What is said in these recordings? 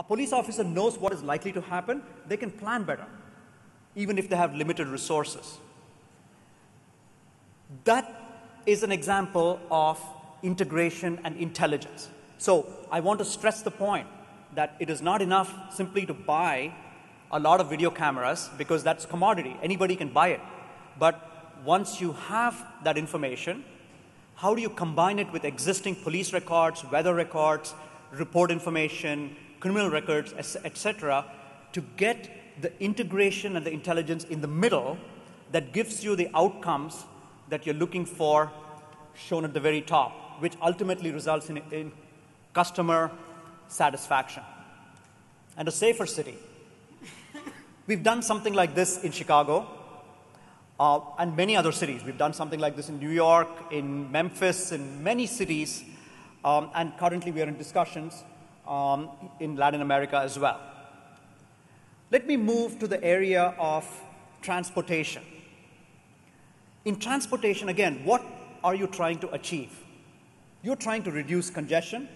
A police officer knows what is likely to happen. They can plan better, even if they have limited resources. That is an example of integration and intelligence. So I want to stress the point that it is not enough simply to buy a lot of video cameras, because that's commodity. Anybody can buy it. But once you have that information, how do you combine it with existing police records, weather records, report information, criminal records, etc., to get the integration and the intelligence in the middle that gives you the outcomes that you're looking for, shown at the very top, which ultimately results in customer satisfaction and a safer city. We've done something like this in Chicago and many other cities. We've done something like this in New York, in Memphis, in many cities, and currently we are in discussions in Latin America as well. Let me move to the area of transportation. In transportation, again, what are you trying to achieve? You're trying to reduce congestion.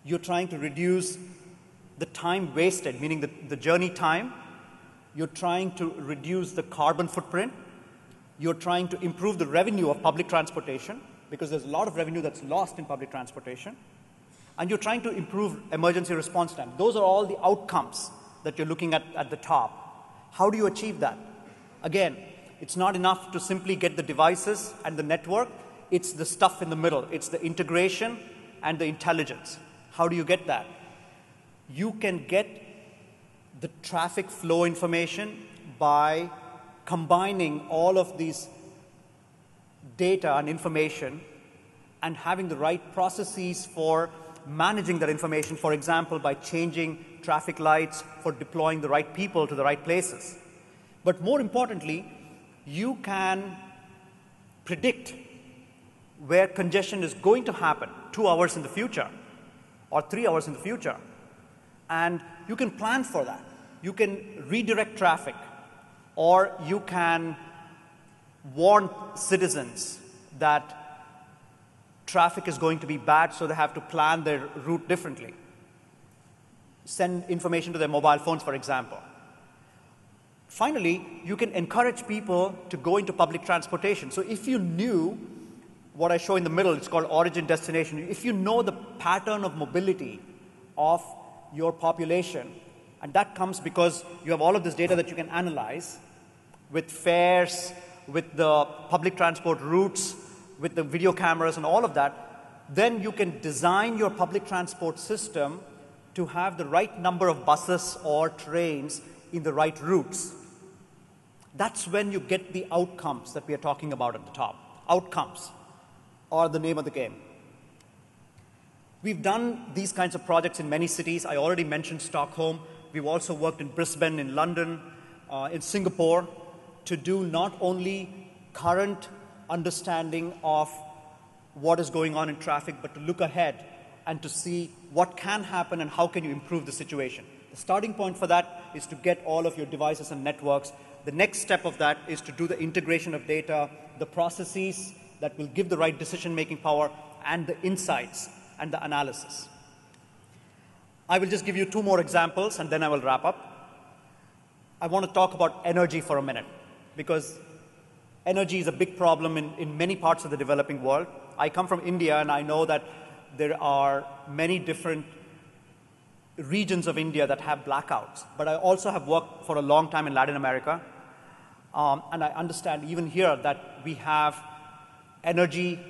You're trying to reduce the time wasted, meaning the journey time. You're trying to reduce the carbon footprint. You're trying to improve the revenue of public transportation, because there's a lot of revenue that's lost in public transportation. And you're trying to improve emergency response time. Those are all the outcomes that you're looking at the top. How do you achieve that? Again, it's not enough to simply get the devices and the network. It's the stuff in the middle. It's the integration and the intelligence. How do you get that? You can get the traffic flow information by combining all of these data and information and having the right processes for managing that information, for example, by changing traffic lights, for deploying the right people to the right places. But more importantly, you can predict where congestion is going to happen 2 hours in the future or 3 hours in the future. And you can plan for that. You can redirect traffic, or you can warn citizens that traffic is going to be bad, so they have to plan their route differently. Send information to their mobile phones, for example. Finally, you can encourage people to go into public transportation. So if you knew what I show in the middle, it's called origin destination. If you know the pattern of mobility of your population, and that comes because you have all of this data that you can analyze with fares, with the public transport routes, with the video cameras and all of that, then you can design your public transport system to have the right number of buses or trains in the right routes. That's when you get the outcomes that we are talking about at the top. Outcomes are the name of the game. We've done these kinds of projects in many cities. I already mentioned Stockholm. We've also worked in Brisbane, in London, in Singapore, to do not only current understanding of what is going on in traffic, but to look ahead and to see what can happen and how can you improve the situation. The starting point for that is to get all of your devices and networks. The next step of that is to do the integration of data, the processes that will give the right decision-making power, and the insights and the analysis. I will just give you 2 more examples, and then I will wrap up. I want to talk about energy for a minute, because energy is a big problem in many parts of the developing world. I come from India, and I know that there are many different regions of India that have blackouts. But I also have worked for a long time in Latin America, and I understand even here that we have energy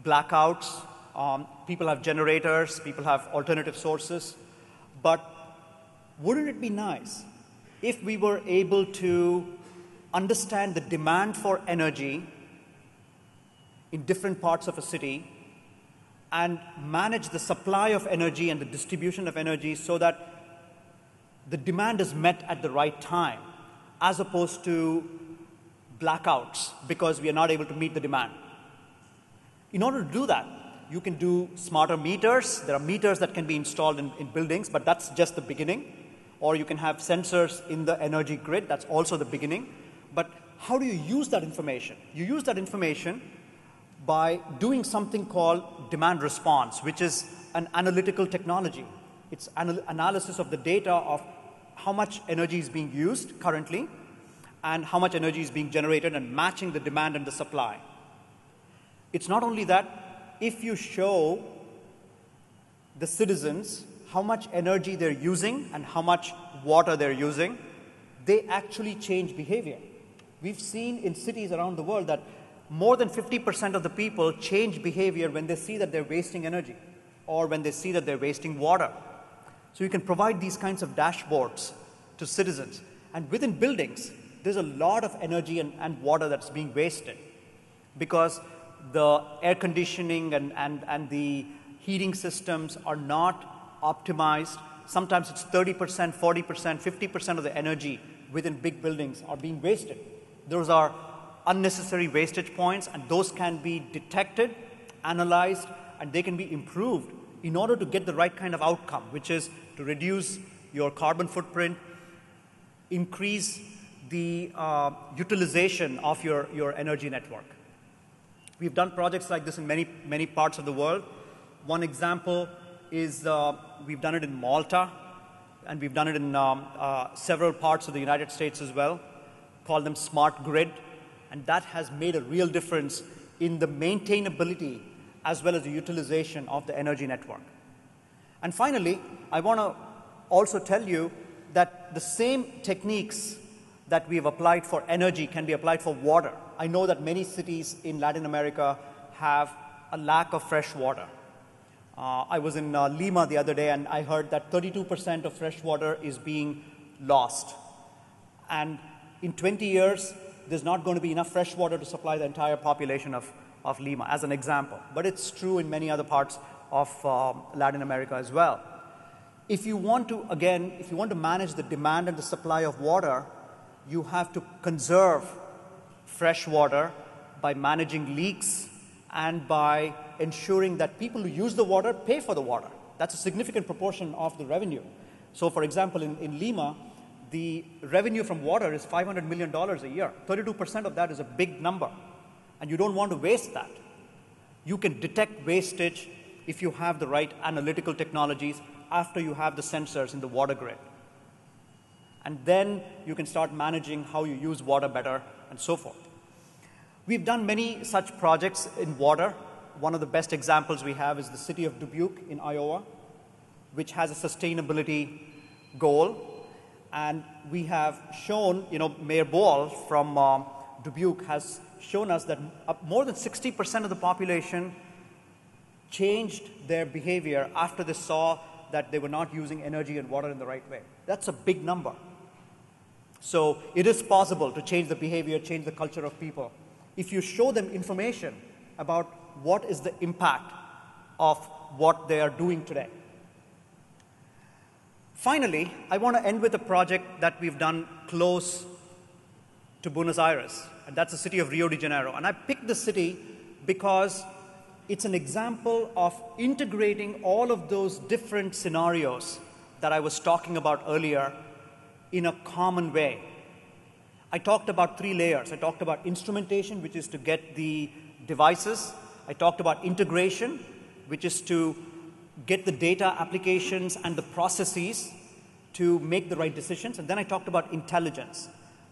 blackouts. People have generators, people have alternative sources. But wouldn't it be nice if we were able to understand the demand for energy in different parts of a city and manage the supply of energy and the distribution of energy so that the demand is met at the right time, as opposed to blackouts because we are not able to meet the demand? In order to do that, you can do smarter meters. There are meters that can be installed in buildings, but that's just the beginning. Or you can have sensors in the energy grid. That's also the beginning. But how do you use that information? You use that information by doing something called demand response, which is an analytical technology. It's analysis of the data of how much energy is being used currently and how much energy is being generated and matching the demand and the supply. It's not only that, if you show the citizens how much energy they're using and how much water they're using, they actually change behavior. We've seen in cities around the world that more than 50% of the people change behavior when they see that they're wasting energy or when they see that they're wasting water. So you can provide these kinds of dashboards to citizens. And within buildings, there's a lot of energy and water that's being wasted because the air conditioning and the heating systems are not optimized. Sometimes it's 30%, 40%, 50% of the energy within big buildings are being wasted. Those are unnecessary wastage points, and those can be detected, analyzed, and they can be improved in order to get the right kind of outcome, which is to reduce your carbon footprint, increase the utilization of your energy network. We've done projects like this in many parts of the world. One example is we've done it in Malta, and we've done it in several parts of the United States as well, call them smart grid, and that has made a real difference in the maintainability as well as the utilization of the energy network. And finally, I want to also tell you that the same techniques that we have applied for energy can be applied for water. I know that many cities in Latin America have a lack of fresh water. I was in Lima the other day, and I heard that 32% of fresh water is being lost. And in 20 years, there's not going to be enough fresh water to supply the entire population of Lima, as an example. But it's true in many other parts of Latin America as well. If you want to manage the demand and the supply of water, you have to conserve fresh water by managing leaks and by ensuring that people who use the water pay for the water. That's a significant proportion of the revenue. So, for example, in Lima, the revenue from water is $500 million a year. 32% of that is a big number, and you don't want to waste that. You can detect wastage if you have the right analytical technologies after you have the sensors in the water grid. And then you can start managing how you use water better and so forth. We've done many such projects in water. One of the best examples we have is the city of Dubuque in Iowa, which has a sustainability goal. And we have shown, Mayor Boal from Dubuque has shown us that more than 60% of the population changed their behavior after they saw that they were not using energy and water in the right way. That's a big number. So it is possible to change the behavior, change the culture of people, if you show them information about what is the impact of what they are doing today. Finally, I want to end with a project that we've done close to Buenos Aires, and that's the city of Rio de Janeiro. And I picked the city because it's an example of integrating all of those different scenarios that I was talking about earlier in a common way. I talked about 3 layers. I talked about instrumentation, which is to get the devices. I talked about integration, which is to get the data applications and the processes to make the right decisions. And then I talked about intelligence,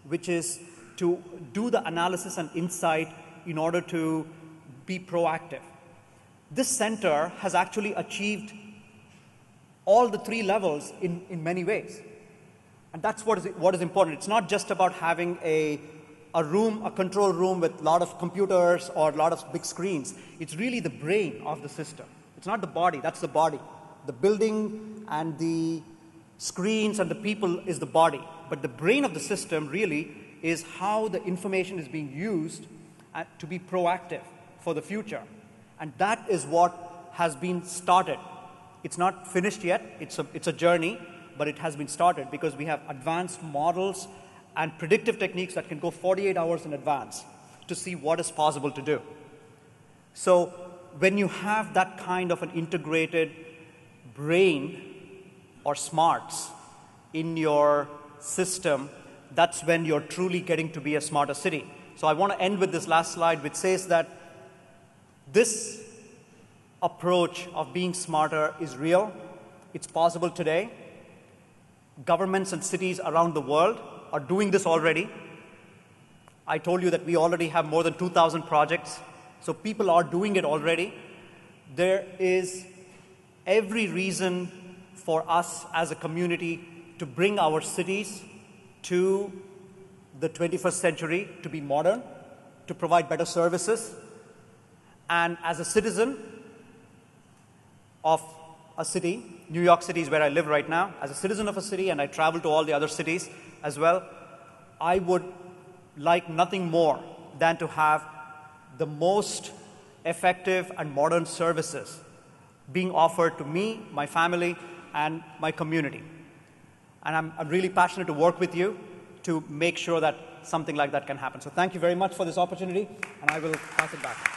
which is to do the analysis and insight in order to be proactive. This center has actually achieved all the 3 levels in many ways. And that's what is important. It's not just about having a control room with a lot of computers or a lot of big screens. It's really the brain of the system. It's not the body, that's the body. The building and the screens and the people is the body. But the brain of the system really is how the information is being used to be proactive for the future. And that is what has been started. It's not finished yet, it's a journey, but it has been started because we have advanced models and predictive techniques that can go 48 hours in advance to see what is possible to do. So when you have that kind of an integrated brain or smarts in your system, that's when you're truly getting to be a smarter city. So I want to end with this last slide, which says that this approach of being smarter is real. It's possible today. Governments and cities around the world are doing this already. I told you that we already have more than 2,000 projects, so people are doing it already. There is every reason for us as a community to bring our cities to the 21st century, to be modern, to provide better services. And as a citizen of a city, New York City is where I live right now, as a citizen of a city, and I travel to all the other cities as well, I would like nothing more than to have the most effective and modern services being offered to me, my family, and my community. And I'm really passionate to work with you to make sure that something like that can happen. So thank you very much for this opportunity, and I will pass it back.